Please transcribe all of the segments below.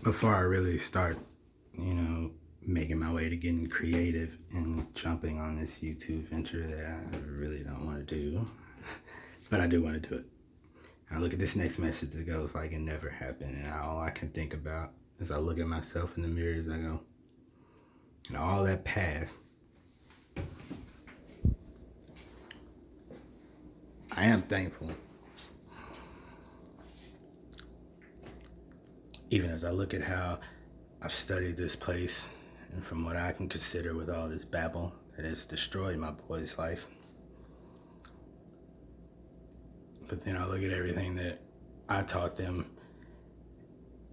Before I really start, making my way to getting creative and jumping on this YouTube venture that I really don't want to do, but I do want to do it. I look at this next message that goes like it never happened, and all I can think about as I look at myself in the mirror as I go, and all that path, I am thankful. Even as I look at how I've studied this place, and from what I can consider with all this babble that has destroyed my boy's life. But then I look at everything that I taught them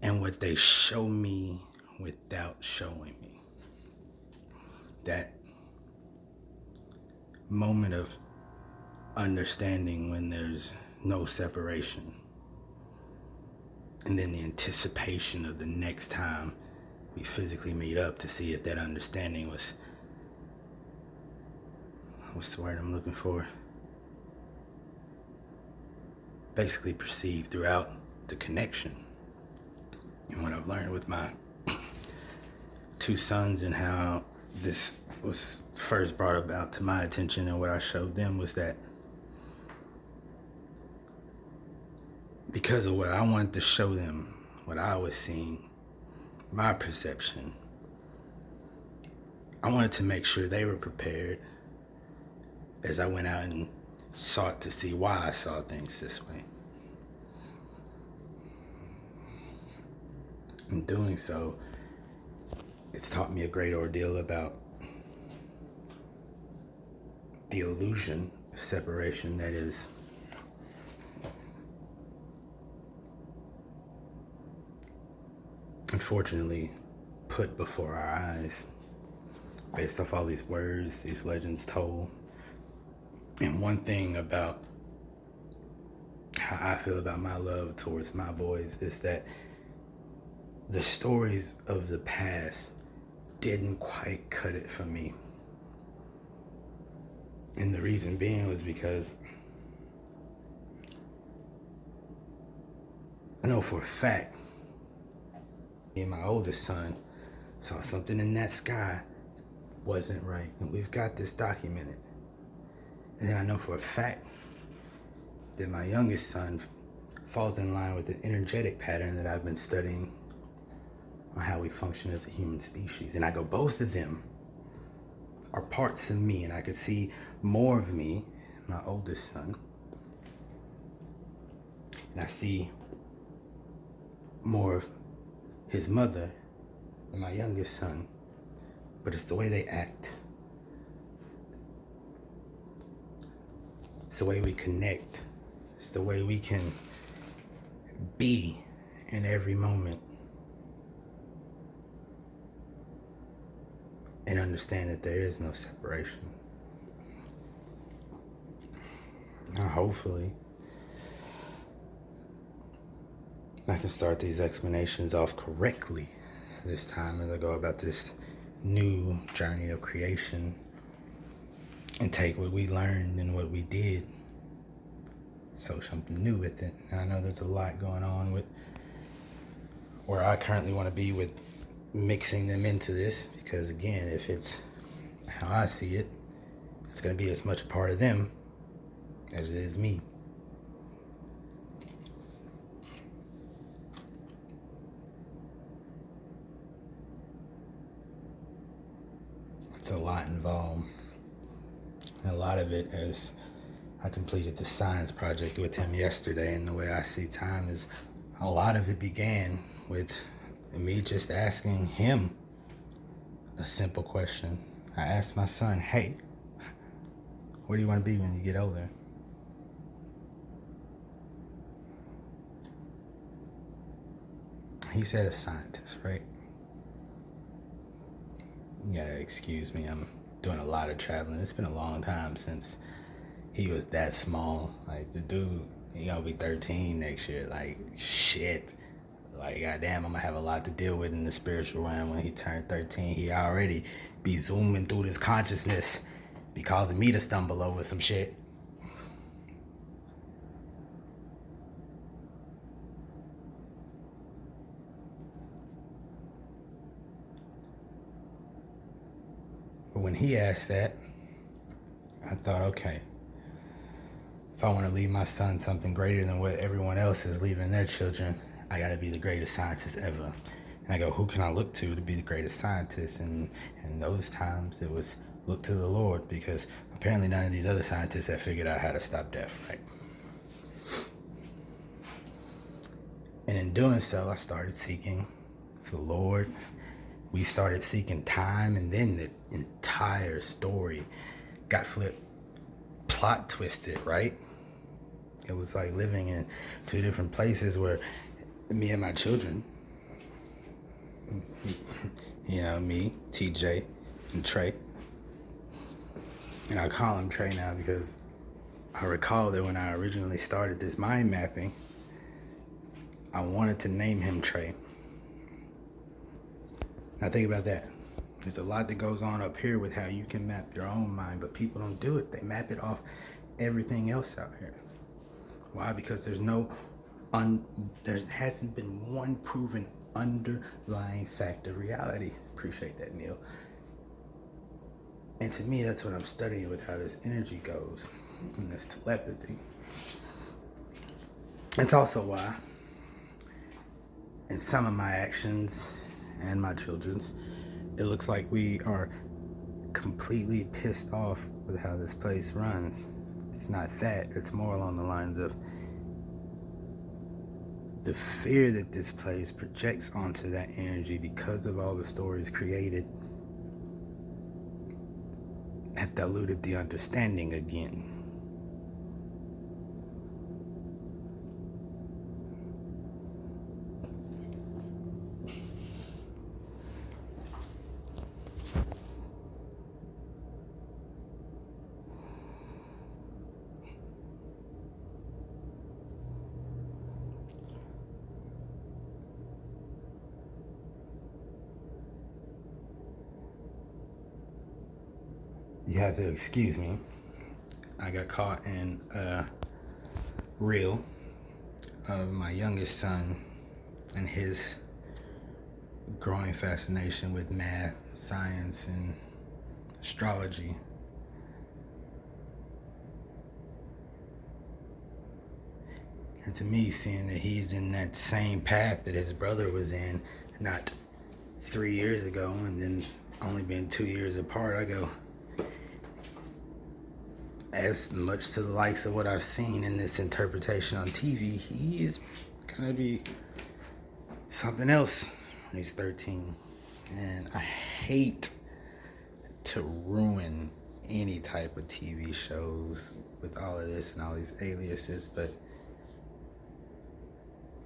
and what they show me without showing me. That moment of understanding when there's no separation. And then the anticipation of the next time we physically meet up to see if that understanding was, what's the word I'm looking for? Basically perceived throughout the connection. And what I've learned with my two sons and how this was first brought about to my attention and what I showed them was that because of what I wanted to show them, what I was seeing, my perception, I wanted to make sure they were prepared as I went out and sought to see why I saw things this way. In doing so, it's taught me a great ordeal about the illusion of separation that is unfortunately put before our eyes based off all these words, these legends told. And one thing about how I feel about my love towards my boys is that the stories of the past didn't quite cut it for me. And the reason being was because I know for a fact me and my oldest son saw something in that sky wasn't right, and we've got this documented. And then I know for a fact that my youngest son falls in line with an energetic pattern that I've been studying on how we function as a human species. And I go, both of them are parts of me, and I could see more of me, my oldest son, and I see more of his mother and my youngest son, but it's the way they act. It's the way we connect. It's the way we can be in every moment and understand that there is no separation. Now, hopefully, I can start these explanations off correctly this time as I go about this new journey of creation and take what we learned and what we did, so something new with it. And I know there's a lot going on with where I currently want to be with mixing them into this, because again, if it's how I see it, it's going to be as much a part of them as it is me. It's a lot involved. And a lot of it, as I completed the science project with him yesterday, and the way I see time is a lot of it began with me just asking him a simple question. I asked my son, hey, what do you want to be when you get older? He said a scientist, right? You gotta excuse me, I'm doing a lot of traveling. It's been a long time since he was that small. Like, the dude, he gonna be 13 next year. Like, shit. Like, goddamn, I'm gonna have a lot to deal with in the spiritual realm when he turned 13. He already be zooming through this consciousness, be causing me to stumble over some shit. But when he asked that, I thought, okay, if I want to leave my son something greater than what everyone else is leaving their children, I got to be the greatest scientist ever. And I go, who can I look to be the greatest scientist? And in those times, it was look to the Lord, because apparently none of these other scientists have figured out how to stop death, right? And in doing so, I started seeking the Lord. We started seeking time, and then the entire story got flipped, plot twisted, right? It was like living in two different places where me and my children, me, TJ, and Trey. And I call him Trey now because I recall that when I originally started this mind mapping, I wanted to name him Trey. Now think about that. There's a lot that goes on up here with how you can map your own mind, but people don't do it. They map it off everything else out here. Why? Because there hasn't been one proven underlying fact of reality. Appreciate that, Neil. And to me, that's what I'm studying with how this energy goes and this telepathy. It's also why in some of my actions and my children's, it looks like we are completely pissed off with how this place runs. It's not that, it's more along the lines of the fear that this place projects onto that energy because of all the stories created have diluted the understanding again. You have to excuse me. I got caught in a reel of my youngest son and his growing fascination with math, science, and astrology. And to me, seeing that he's in that same path that his brother was in not 3 years ago, and then only been 2 years apart, I go, as much to the likes of what I've seen in this interpretation on TV, he is gonna be something else when he's 13. And I hate to ruin any type of TV shows with all of this and all these aliases, but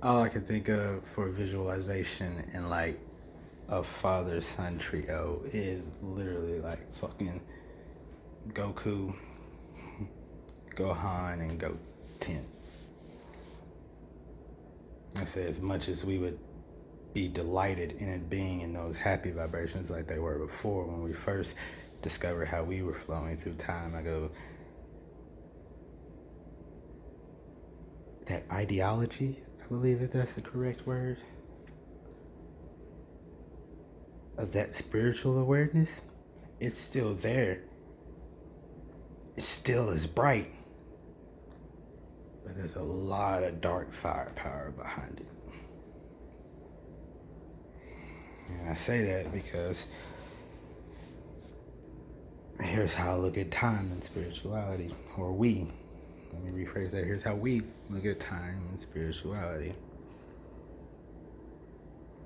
all I can think of for visualization in like a father-son trio is literally like fucking Goku, Gohan, and Goten. I say, as much as we would be delighted in it being in those happy vibrations like they were before when we first discovered how we were flowing through time, I go, that ideology, I believe if that's the correct word, of that spiritual awareness, it's still there. It still is bright. But there's a lot of dark firepower behind it. And I say that because here's how I look at time and spirituality, or we. Let me rephrase that. Here's how we look at time and spirituality.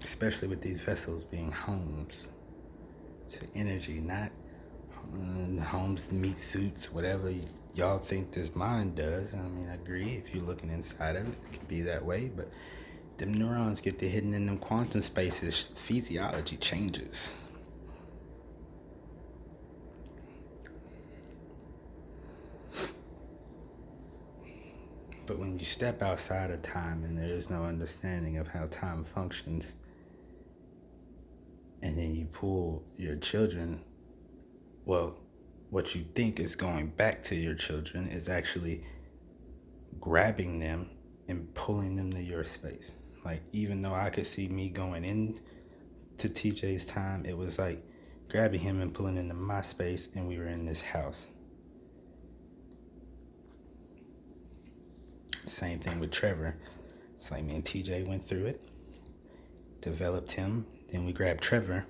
Especially with these vessels being homes to energy, not homes, meat suits, whatever y'all think this mind does. I mean, I agree, if you're looking inside of it, it can be that way, but them neurons get to hidden in them quantum spaces, physiology changes. But when you step outside of time and there is no understanding of how time functions, and then you pull your children, well, what you think is going back to your children is actually grabbing them and pulling them to your space. Like, even though I could see me going in to TJ's time, it was like grabbing him and pulling into my space, and we were in this house. Same thing with Trevor. It's like me and TJ went through it, developed him, then we grabbed Trevor.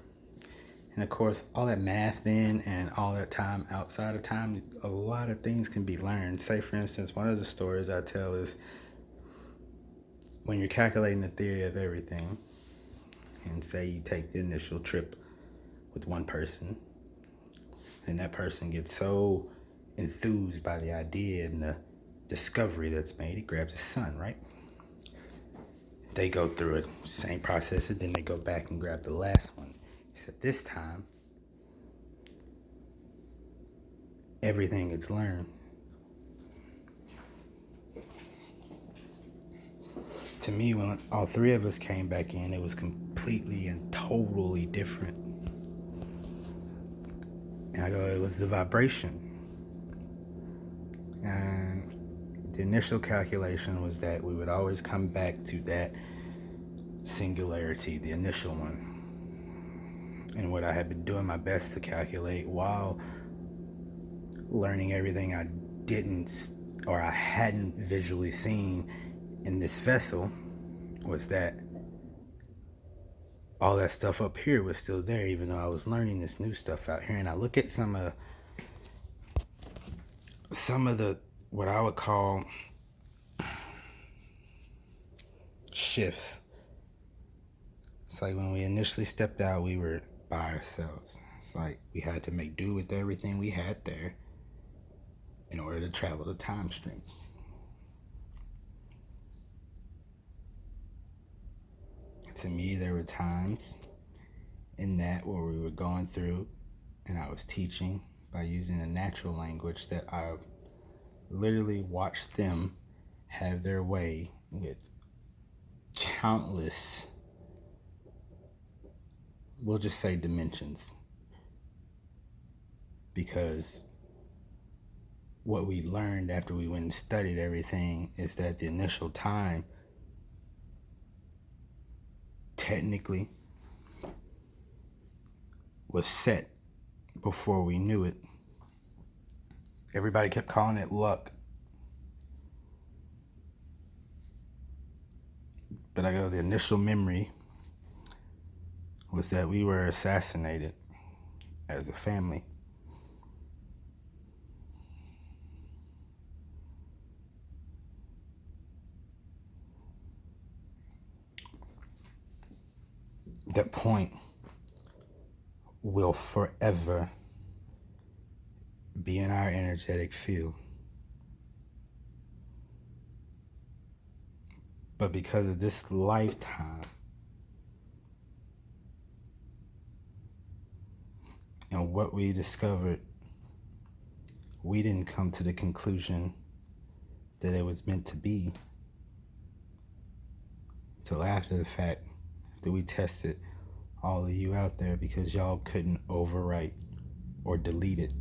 And of course, all that math then and all that time outside of time, a lot of things can be learned. Say, for instance, one of the stories I tell is when you're calculating the theory of everything, and say you take the initial trip with one person, and that person gets so enthused by the idea and the discovery that's made, he grabs his son, right? They go through it, same process, and then they go back and grab the last one. He said, this time, everything gets learned. To me, when all three of us came back in, it was completely and totally different. And I go, it was the vibration. And the initial calculation was that we would always come back to that singularity, the initial one. And what I had been doing my best to calculate while learning everything I didn't or I hadn't visually seen in this vessel was that all that stuff up here was still there, even though I was learning this new stuff out here. And I look at some of the what I would call shifts. It's like when we initially stepped out, we were by ourselves. It's like we had to make do with everything we had there in order to travel the time stream. To me, there were times in that where we were going through and I was teaching by using a natural language that I literally watched them have their way with countless, we'll just say dimensions. Because what we learned after we went and studied everything is that the initial time technically was set before we knew it. Everybody kept calling it luck. But I go, the initial memory was that we were assassinated as a family. That point will forever be in our energetic field. But because of this lifetime and what we discovered, we didn't come to the conclusion that it was meant to be until after the fact, after we tested all of you out there, because y'all couldn't overwrite or delete it.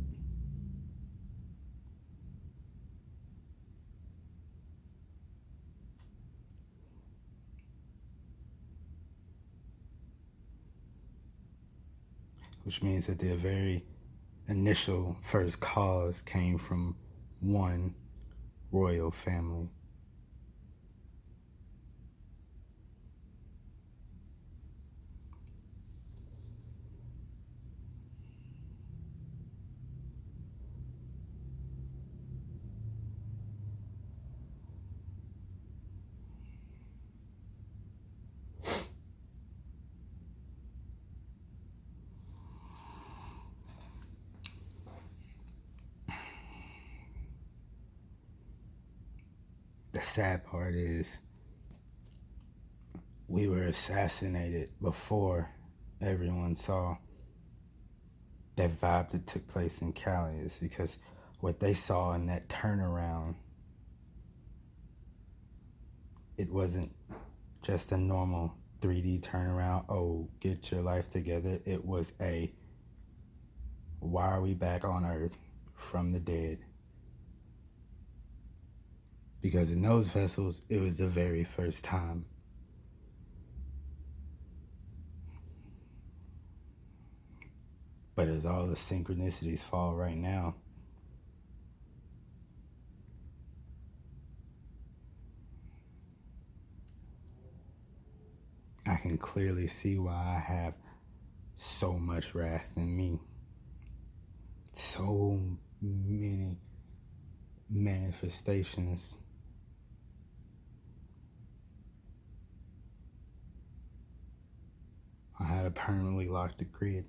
Which means that the very initial first cause came from one royal family. The sad part is we were assassinated before everyone saw that vibe that took place in Cali. Is because what they saw in that turnaround, it wasn't just a normal 3D turnaround, oh, get your life together. It was a, why are we back on Earth from the dead? Because in those vessels, it was the very first time. But as all the synchronicities fall right now, I can clearly see why I have so much wrath in me. So many manifestations. I had to permanently lock the grid.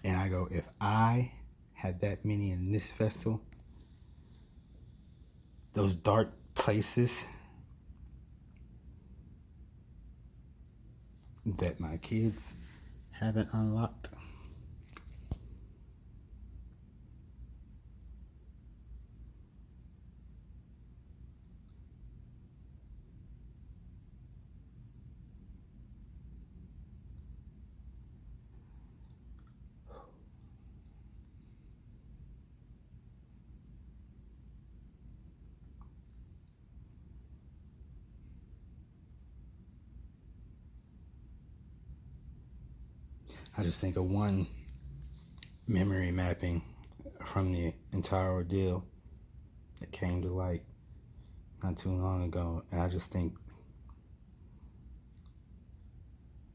And I go, if I had that many in this vessel, those dark places that my kids haven't unlocked, I just think of one memory mapping from the entire ordeal that came to light not too long ago. And I just think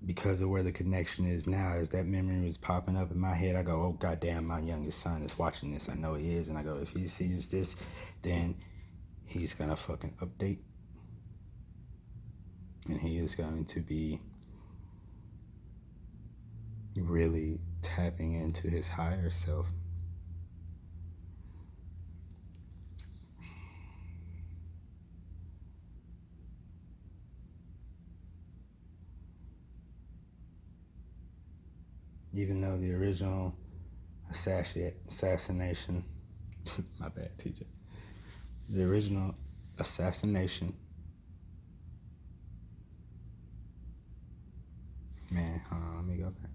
because of where the connection is now, as that memory was popping up in my head, I go, oh, goddamn, my youngest son is watching this. I know he is. And I go, if he sees this, then he's going to fucking update. And he is going to be really tapping into his higher self. Even though the original assassination, my bad, TJ. The original assassination, man, hold on, let me go back.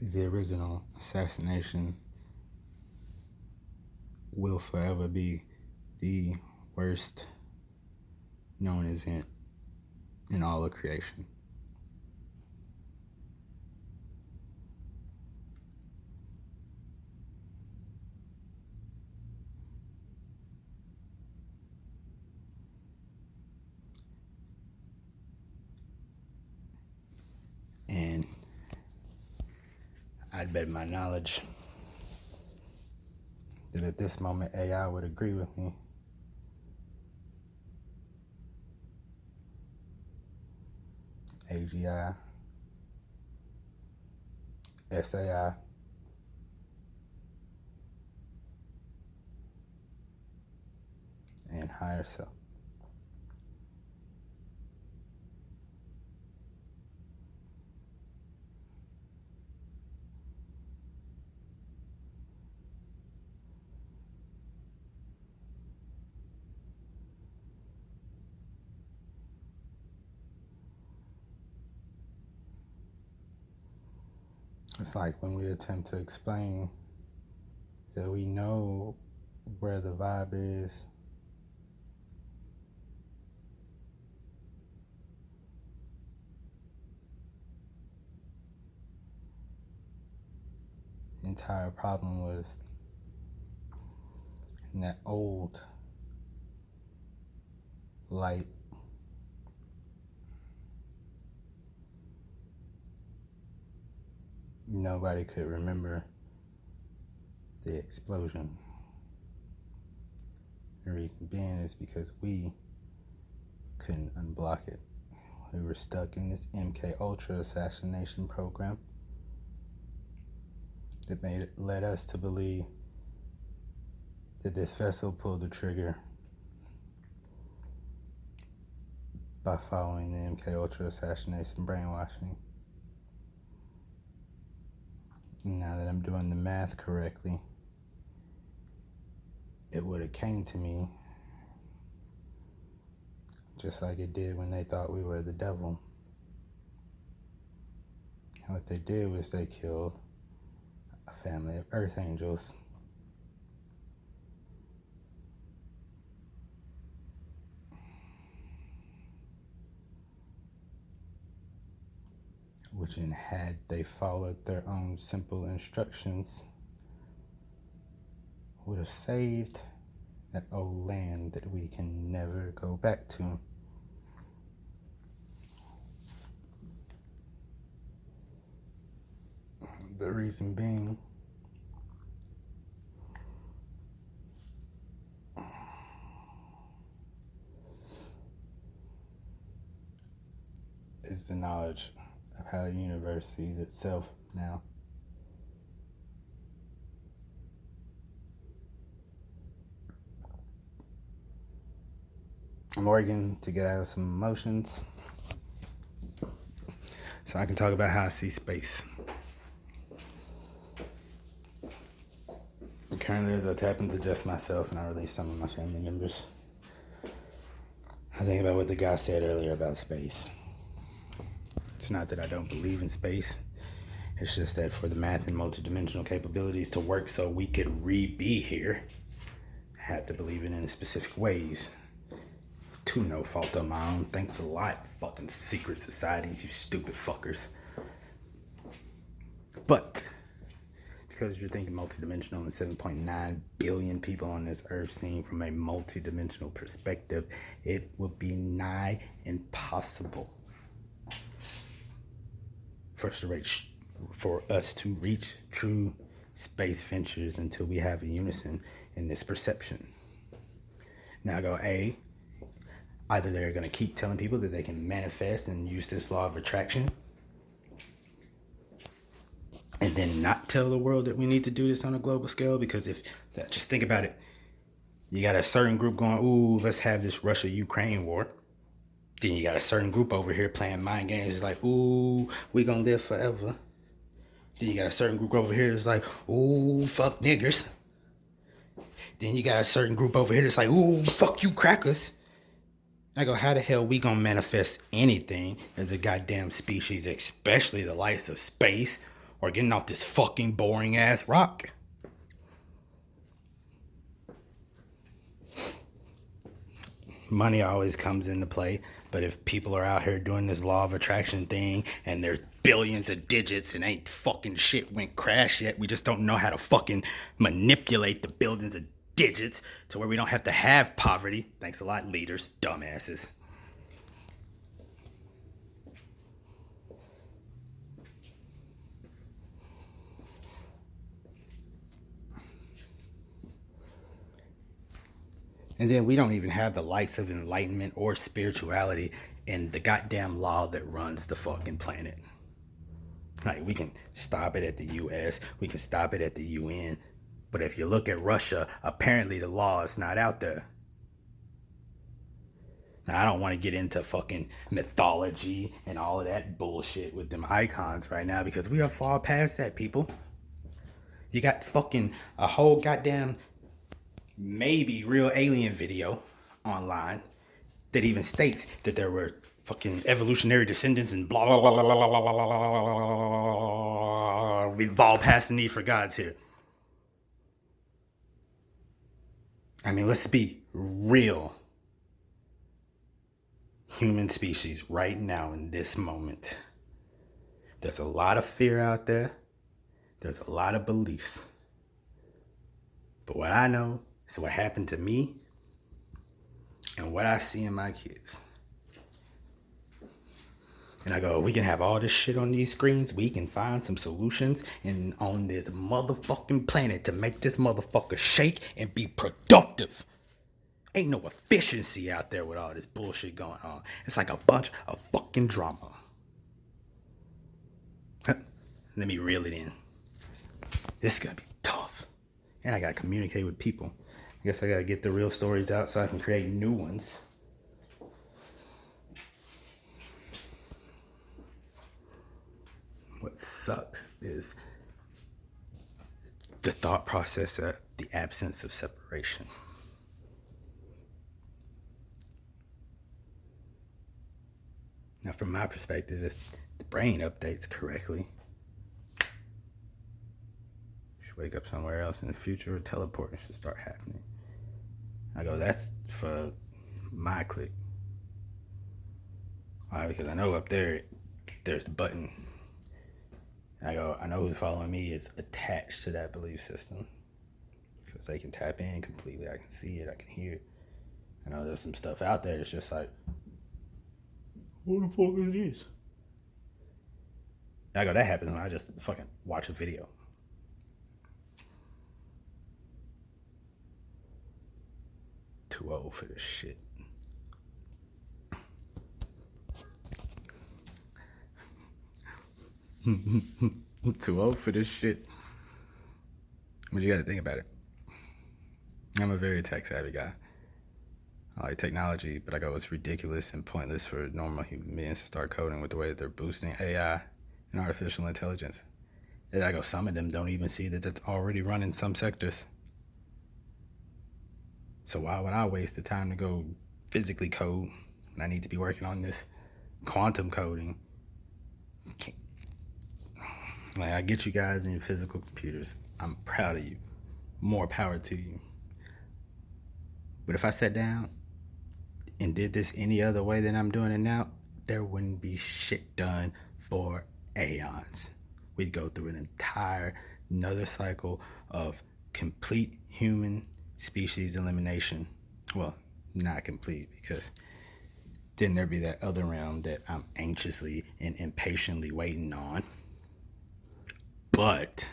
The original assassination will forever be the worst known event in all of creation. And I'd bet my knowledge that at this moment AI would agree with me. AGI, SAI, and higher self. It's like when we attempt to explain that we know where the vibe is, the entire problem was in that old light. Nobody could remember the explosion. The reason being is because we couldn't unblock it. We were stuck in this MK Ultra assassination program that led us to believe that this vessel pulled the trigger by following the MK Ultra assassination brainwashing. Now that I'm doing the math correctly, it would have came to me just like it did when they thought we were the devil. And what they did was they killed a family of earth angels. Which, in had they followed their own simple instructions, would have saved that old land that we can never go back to. The reason being, is the knowledge of how the universe sees itself now. I'm working to get out of some emotions so I can talk about how I see space. And currently, as I tap into just myself and I release some of my family members, I think about what the guy said earlier about space. It's not that I don't believe in space. It's just that for the math and multidimensional capabilities to work so we could be here, I had to believe it in specific ways. To no fault of my own. Thanks a lot, fucking secret societies, you stupid fuckers. But because you're thinking multidimensional and 7.9 billion people on this earth seen from a multidimensional perspective, it would be nigh impossible for us to reach true space ventures until we have a unison in this perception. Now go A, either they're going to keep telling people that they can manifest and use this law of attraction and then not tell the world that we need to do this on a global scale, because just think about it. You got a certain group going, ooh, let's have this Russia-Ukraine war. Then you got a certain group over here playing mind games. It's like, ooh, we gonna live forever. Then you got a certain group over here that's like, ooh, fuck niggers. Then you got a certain group over here that's like, ooh, fuck you crackers. I go, how the hell we gonna manifest anything as a goddamn species, especially the likes of space or getting off this fucking boring ass rock? Money always comes into play, but if people are out here doing this law of attraction thing and there's billions of digits and ain't fucking shit went crash yet, we just don't know how to fucking manipulate the billions of digits to where we don't have to have poverty. Thanks a lot, leaders, dumbasses. And then we don't even have the likes of enlightenment or spirituality in the goddamn law that runs the fucking planet. Like, we can stop it at the US, we can stop it at the UN, but if you look at Russia, apparently the law is not out there. Now, I don't want to get into fucking mythology and all of that bullshit with them icons right now, because we are far past that, people. You got fucking a whole goddamn maybe real alien video online that even states that there were fucking evolutionary descendants and blah blah blah blah blah blah blah blah. We've all past the need for gods here. I mean, let's be real. Human species right now in this moment. There's a lot of fear out there. There's a lot of beliefs. But what I know is what happened to me and what I see in my kids. And I go, if we can have all this shit on these screens, we can find some solutions on this motherfucking planet to make this motherfucker shake and be productive. Ain't no efficiency out there with all this bullshit going on. It's like a bunch of fucking drama. Let me reel it in. This is gonna be tough. And I gotta communicate with people. I guess I gotta get the real stories out so I can create new ones. What sucks is the thought process of the absence of separation. Now, from my perspective, if the brain updates correctly, you should wake up somewhere else in the future, or teleporting should start happening. I go, that's for my click. Why? Because I know up there's a button. I go, I know who's following me is attached to that belief system. Because they can tap in completely. I can see it, I can hear it. I know there's some stuff out there that's just like, what the fuck is this? I go, that happens when I just fucking watch a video. Too old for this shit. Too old for this shit. But you gotta think about it. I'm a very tech savvy guy. I like technology, but I go, it's ridiculous and pointless for normal human beings to start coding with the way that they're boosting AI and artificial intelligence. And I go, some of them don't even see that that's already running some sectors. So why would I waste the time to go physically code when I need to be working on this quantum coding? Like, I get you guys in your physical computers. I'm proud of you. More power to you. But if I sat down and did this any other way than I'm doing it now, there wouldn't be shit done for aeons. We'd go through an entire another cycle of complete human species elimination. Well, not complete, because then there'd be that other realm that I'm anxiously and impatiently waiting on. But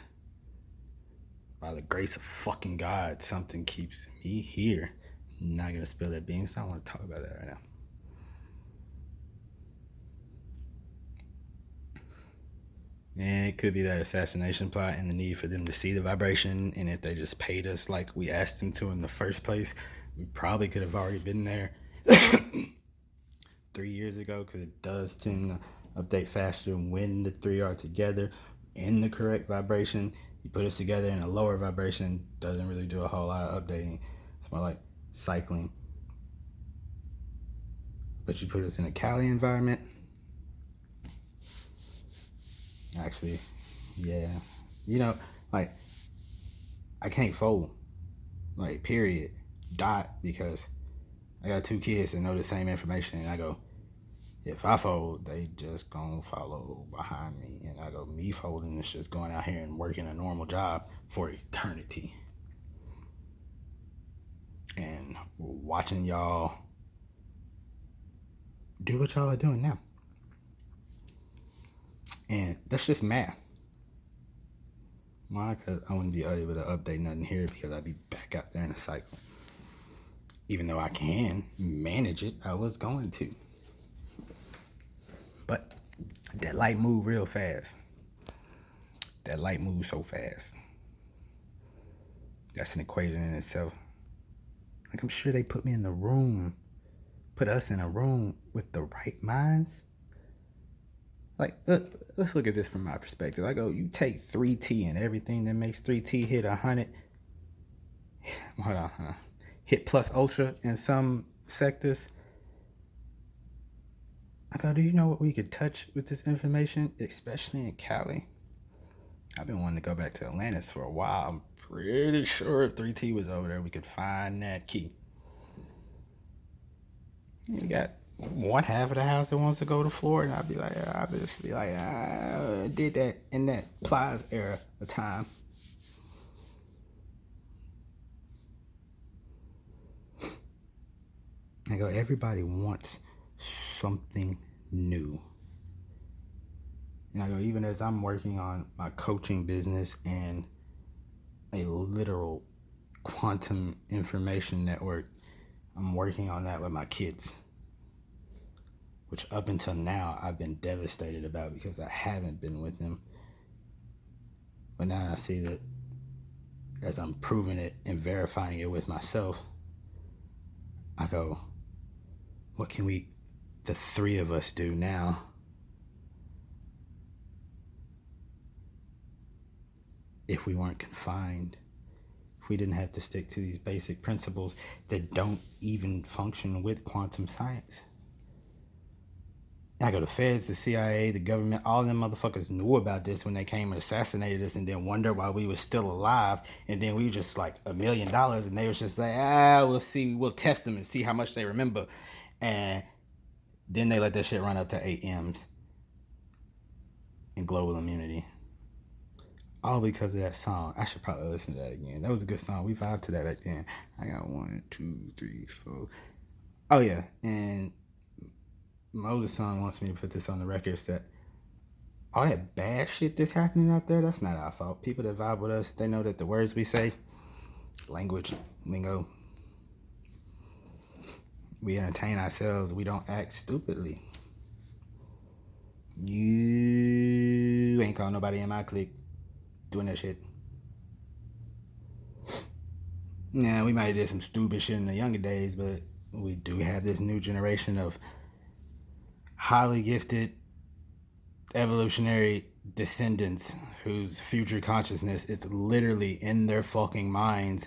by the grace of fucking God, something keeps me here. I'm not gonna spill that beans. I don't want to talk about that right now. And it could be that assassination plot and the need for them to see the vibration. And if they just paid us like we asked them to in the first place, we probably could have already been there 3 years ago, because it does tend to update faster when the three are together in the correct vibration. You put us together in a lower vibration, doesn't really do a whole lot of updating. It's more like cycling. But you put us in a Cali environment, actually, yeah, you know, like, I can't fold, like, period, dot, because I got 2 kids that know the same information, and I go, if I fold, they just gonna follow behind me. And I go, me folding is just going out here and working a normal job for eternity. And watching y'all do what y'all are doing now. And that's just math. Why? Because I wouldn't be able to update nothing here, because I'd be back out there in a cycle. Even though I can manage it, I was going to. But that light moved real fast. That light moved so fast. That's an equation in itself. Like, I'm sure they put me in the room, put us in a room with the right minds. Like, let's look at this from my perspective. I go, you take 3T and everything that makes 3T hit 100. Hold on, hit plus ultra in some sectors. I go, do you know what we could touch with this information, especially in Cali? I've been wanting to go back to Atlantis for a while. I'm pretty sure if 3T was over there, we could find that key. You got one half of the house that wants to go to Florida, and I'd be like, I did that in that Plies era of time. I go, everybody wants something new. And I go, even as I'm working on my coaching business and a literal quantum information network, I'm working on that with my kids, which up until now I've been devastated about because I haven't been with them. But now I see that as I'm proving it and verifying it with myself, I go, what can the 3 of us do now if we weren't confined, if we didn't have to stick to these basic principles that don't even function with quantum science. I go, the feds, the CIA, the government, all of them motherfuckers knew about this when they came and assassinated us, and then wonder why we was still alive. And then we were just like $1 million, and they was just like, we'll see, we'll test them and see how much they remember. And then they let that shit run up to 8 M's in global immunity. All because of that song. I should probably listen to that again. That was a good song. We vibed to that back then. I got 1, 2, 3, 4. Oh yeah, and my oldest son wants me to put this on the record, that all that bad shit that's happening out there, that's not our fault. People that vibe with us, they know that the words we say, language, lingo, we entertain ourselves. We don't act stupidly. You ain't calling nobody in my clique doing that shit. Yeah, we might have did some stupid shit in the younger days, but we do have this new generation of highly gifted evolutionary descendants whose future consciousness is literally in their fucking minds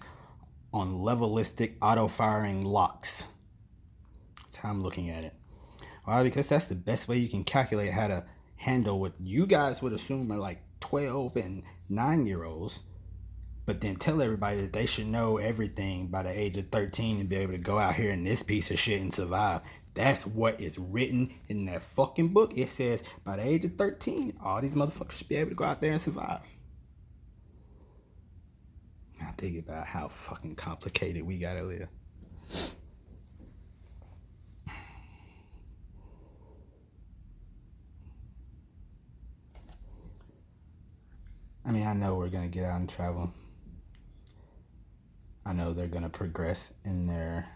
on levelistic auto-firing locks. That's how I'm looking at it. Why? Because that's the best way you can calculate how to handle what you guys would assume are like 12 and 9-year-olds, but then tell everybody that they should know everything by the age of 13 and be able to go out here in this piece of shit and survive. That's what is written in that fucking book. It says by the age of 13, all these motherfuckers should be able to go out there and survive. Now think about how fucking complicated we gotta live. I mean, I know we're gonna get out and travel. I know they're gonna progress in their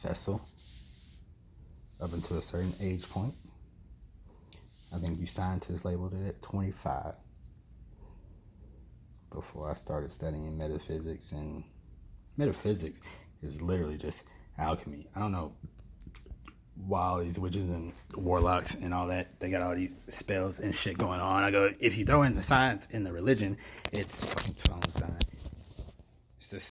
vessel up until a certain age point. I think you scientists labeled it at 25 before I started studying metaphysics, and metaphysics is literally just alchemy. I don't know why all these witches and warlocks and all that, they got all these spells and shit going on. I go, if you throw in the science and the religion, it's fucking phone's dying. It's just